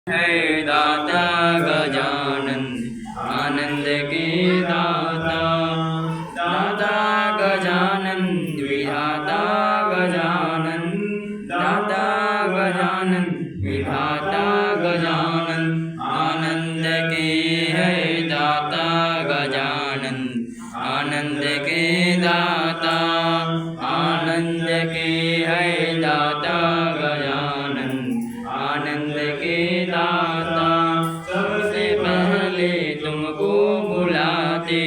है दाता गजानन आनंद के दाता। दाता गजानन विधाता गजानन। दाता गजानन विधाता गजानन आनंद के है दाता गजानन आनंद के दाता। आनंद के है दाता गजानन आनंद के दाता। सबसे पहले तुमको बुलाते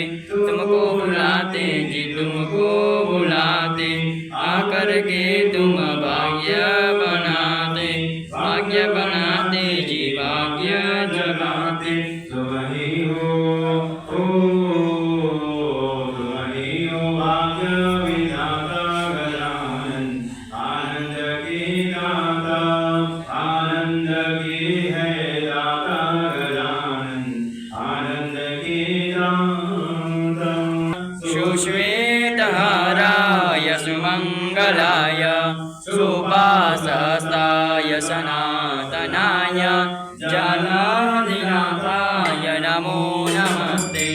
जी तुमको बुलाते। आकर के तुम भाग्य बनाते जी भाग्य जगाते। तुम ही हो भाग्य विधाता गजानन आनंद की दाता। आनंद की है दाता गजानन आनंद की दाता। सुश्वेतहाराय सुमंगलाय सुपासहस्ताय सनातनाय जनाधिनाथाय नमो नमस्ते।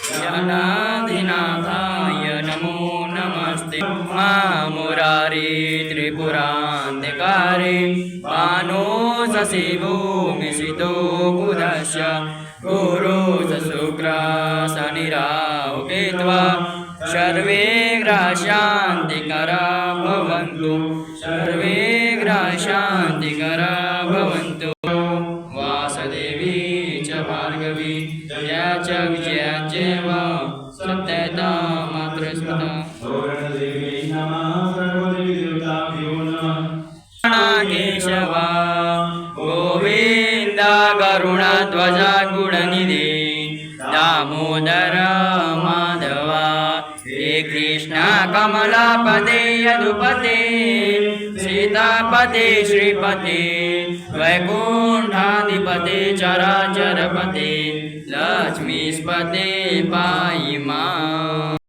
जनाधिनाथाय नमो नमस्ते। मुरारी त्रिपुरान्धकारे पानो शशिभूमिषितो बुधश्च गुरु शुक्र शनिराहु केत्वा सर्वे ग्रहशान्तिकरा भवन्तु। सर्वे ग्रहशान्तिकरा भवन्तु। वासुदेवी च भार्गवी जया च विजया चैव सत्यता मातृस्मृता। पूर्णदेवी नमः सर्वदेवी देवताभ्यो नमः। केशवा गोविन्द गरुडध्वज गुणनिधि दामोदर माधवा। हे कृष्ण कमलापते यदुपते सीतापते श्रीपते वैकुण्ठाधिपते चराचरपते लक्ष्मीपते पाहि माम्।